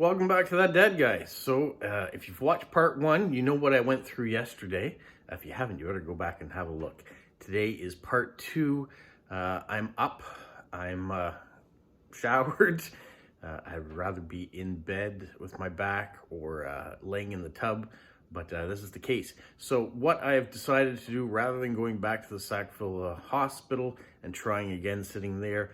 Welcome back to That Dead Guy. So, if you've watched part one, you know what I went through yesterday. If you haven't, you better go back and have a look. Today is part two. I'm up. I'm showered. I'd rather be in bed with my back or laying in the tub, but this is the case. So what I have decided to do, rather than going back to the Sackville Hospital and trying again sitting there,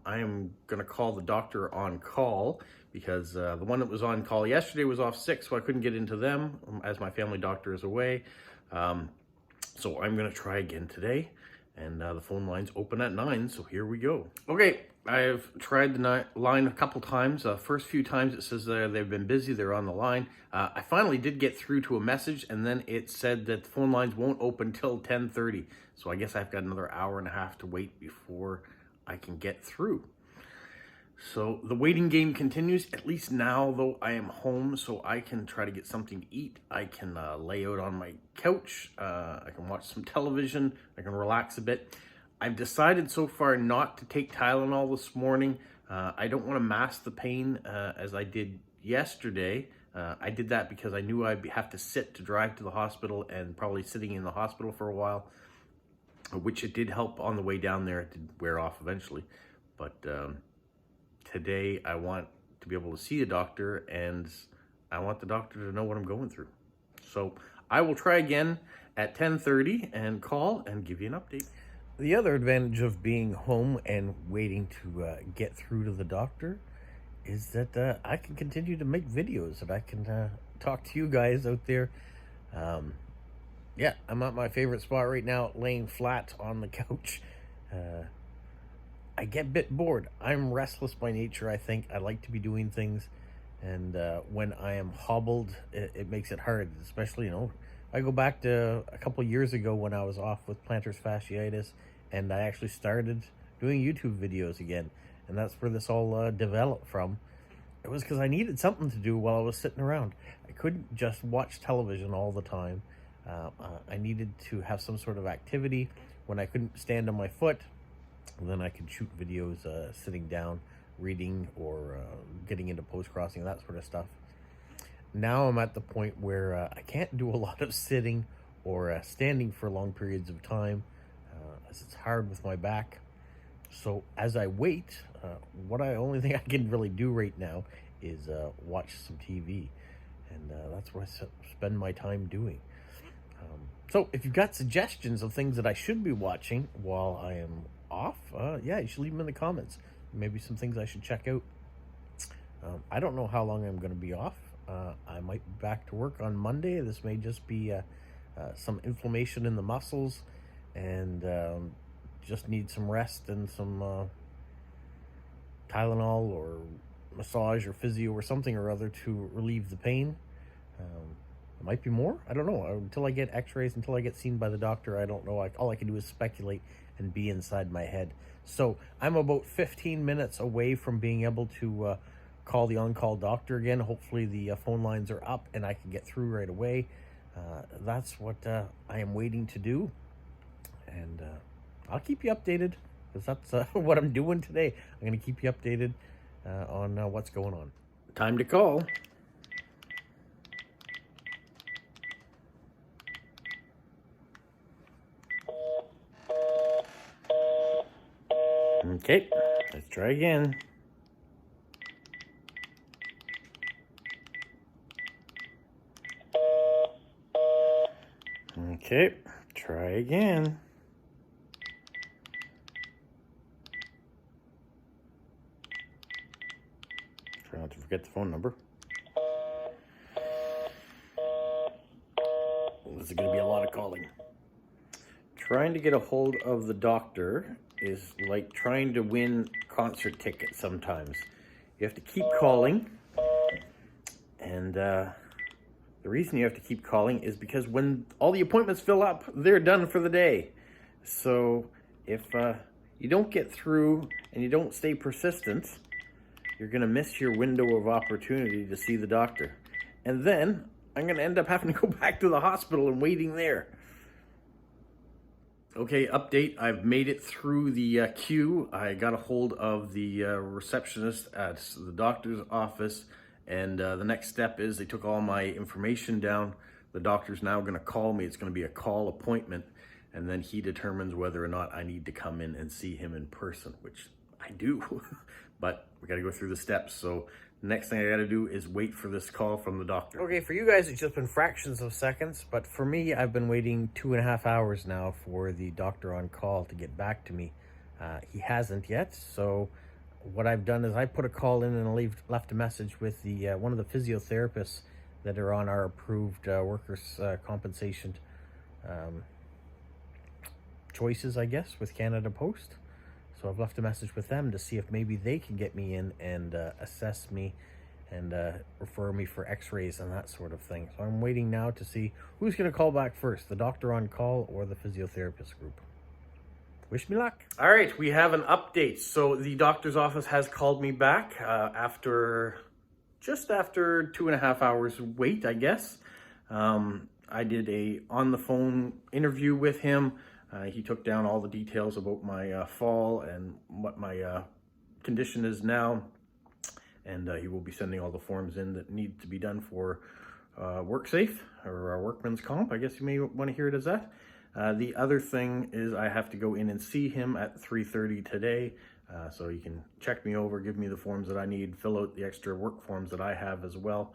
I am going to call the doctor on call because the one that was on call yesterday was off sick, so I couldn't get into them as my family doctor is away. So I'm going to try again today, and the phone line's open at 9, so here we go. Okay, I've tried the line a couple times. First few times it says they've been busy, they're on the line. I finally did get through to a message, and then it said that the phone lines won't open till 10:30. So I guess I've got another hour and a half to wait before I can get through. So the waiting game continues, at least now, though I am home, so I can try to get something to eat. I can lay out on my couch. I can watch some television. I can relax a bit. I've decided so far not to take Tylenol this morning. I don't want to mask the pain as I did yesterday. I did that because I knew I'd have to sit to drive to the hospital and probably sitting in the hospital for a while, which it did help on the way down there. It did wear off eventually. But today I want to be able to see a doctor, and I want the doctor to know what I'm going through. So I will try again at 10:30 and call and give you an update. The other advantage of being home and waiting to get through to the doctor is that I can continue to make videos, and I can talk to you guys out there. Yeah, I'm at my favorite spot right now, laying flat on the couch. I get a bit bored. I'm restless by nature, I think. I like to be doing things, and when I am hobbled, it makes it hard, especially, I go back to a couple years ago when I was off with plantar fasciitis, and I actually started doing YouTube videos again, and that's where this all developed from. It was because I needed something to do while I was sitting around. I couldn't just watch television all the time. I needed to have some sort of activity. When I couldn't stand on my foot, then I could shoot videos sitting down, reading, or getting into post-crossing, that sort of stuff. Now I'm at the point where I can't do a lot of sitting or standing for long periods of time, as it's hard with my back. So as I wait, only thing I can really do right now is watch some TV, and that's what I spend my time doing. So if you've got suggestions of things that I should be watching while I am off, yeah, you should leave them in the comments. Maybe some things I should check out. I don't know how long I'm going to be off. I might be back to work on Monday. This may just be some inflammation in the muscles, and just need some rest and some Tylenol or massage or physio or something or other to relieve the pain. It might be more. I don't know. Until I get x-rays, until I get seen by the doctor, I don't know. All I can do is speculate and be inside my head. So I'm about 15 minutes away from being able to call the on-call doctor again. Hopefully the phone lines are up and I can get through right away. That's what I am waiting to do. And I'll keep you updated, because that's what I'm doing today. I'm going to keep you updated on what's going on. Time to call. Okay, let's try again. Okay, try again. Try not to forget the phone number. This is going to be a lot of calling. Trying to get a hold of the doctor is like trying to win concert tickets sometimes. You have to keep calling, and the reason you have to keep calling is because when all the appointments fill up, they're done for the day. So if you don't get through and you don't stay persistent, you're going to miss your window of opportunity to see the doctor. And then I'm going to end up having to go back to the hospital and waiting there. Okay, update. I've made it through the queue. I got a hold of the receptionist at the doctor's office, And the next step is they took all my information down. The doctor's now going to call me. It's going to be a call appointment, and then he determines whether or not I need to come in and see him in person, which I do, but we got to go through the steps. So the next thing I got to do is wait for this call from the doctor. Okay, for you guys, it's just been fractions of seconds, but for me, I've been waiting 2.5 hours now for the doctor on call to get back to me. He hasn't yet, so what I've done is I put a call in and left a message with the one of the physiotherapists that are on our approved workers' compensation choices, I guess, with Canada Post. So I've left a message with them to see if maybe they can get me in and assess me and refer me for x-rays and that sort of thing. So I'm waiting now to see who's going to call back first, the doctor on call or the physiotherapist group. Wish me luck. All right, we have an update. So the doctor's office has called me back just after 2.5 hours wait, I guess. I did a on-the-phone interview with him. He took down all the details about my fall and what my condition is now. And he will be sending all the forms in that need to be done for WorkSafe or workman's comp. I guess you may want to hear it as that. The other thing is I have to go in and see him at 3:30 today. So he can check me over, give me the forms that I need, fill out the extra work forms that I have as well,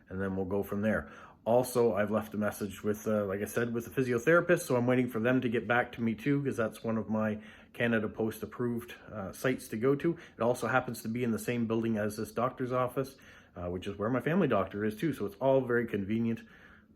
and then we'll go from there. Also, I've left a message with, like I said, with the physiotherapist, so I'm waiting for them to get back to me too, because that's one of my Canada Post approved sites to go to. It also happens to be in the same building as this doctor's office, which is where my family doctor is too, so it's all very convenient.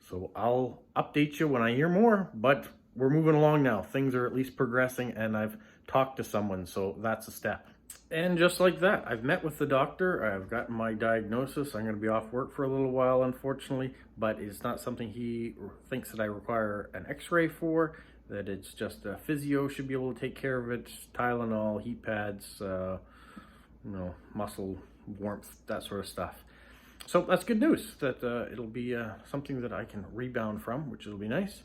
So I'll update you when I hear more, but we're moving along now. Things are at least progressing, and I've talked to someone, so that's a step. And just like that, I've met with the doctor. I've gotten my diagnosis. I'm going to be off work for a little while, unfortunately, but it's not something he thinks that I require an x-ray for, that it's just a physio should be able to take care of it, Tylenol, heat pads, muscle warmth, that sort of stuff. So that's good news, that it'll be something that I can rebound from, which will be nice.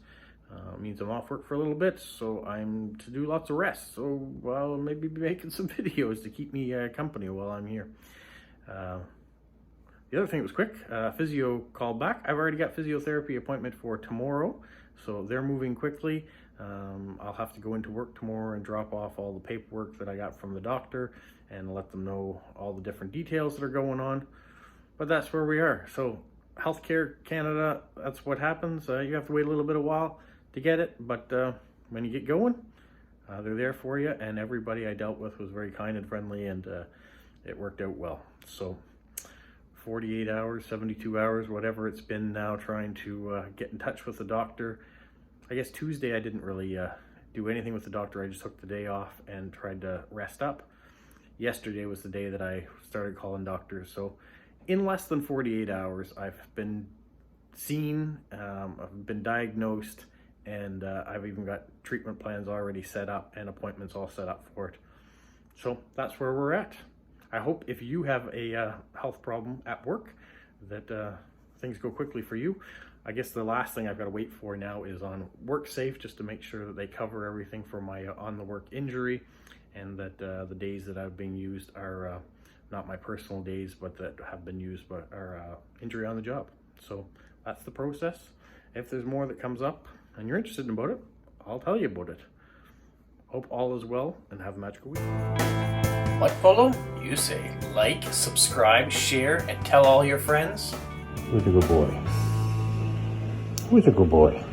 Means I'm off work for a little bit, so I'm to do lots of rest. So I'll maybe be making some videos to keep me company while I'm here. The other thing that was quick, physio called back. I've already got physiotherapy appointment for tomorrow, so they're moving quickly. I'll have to go into work tomorrow and drop off all the paperwork that I got from the doctor and let them know all the different details that are going on. But that's where we are. So Healthcare Canada, that's what happens. You have to wait a little bit of while to get it, but when you get going, they're there for you, and everybody I dealt with was very kind and friendly, and it worked out well. So 48 hours, 72 hours, whatever it's been now, trying to get in touch with the doctor. I guess Tuesday I didn't really do anything with the doctor. I just took the day off and tried to rest up. Yesterday was the day that I started calling doctors. So in less than 48 hours, I've been seen, I've been diagnosed, and I've even got treatment plans already set up and appointments all set up for it. So that's where we're at. I hope if you have a health problem at work that things go quickly for you. I guess the last thing I've got to wait for now is on WorkSafe, just to make sure that they cover everything for my on-the-work injury, and that the days that I've been used are not my personal days, but that have been used but are injury on the job. So that's the process. If there's more that comes up and you're interested in about it, I'll tell you about it. Hope all is well, and have a magical week. What, Polo? You say like, subscribe, share, and tell all your friends. Who's a good boy? Who's a good boy?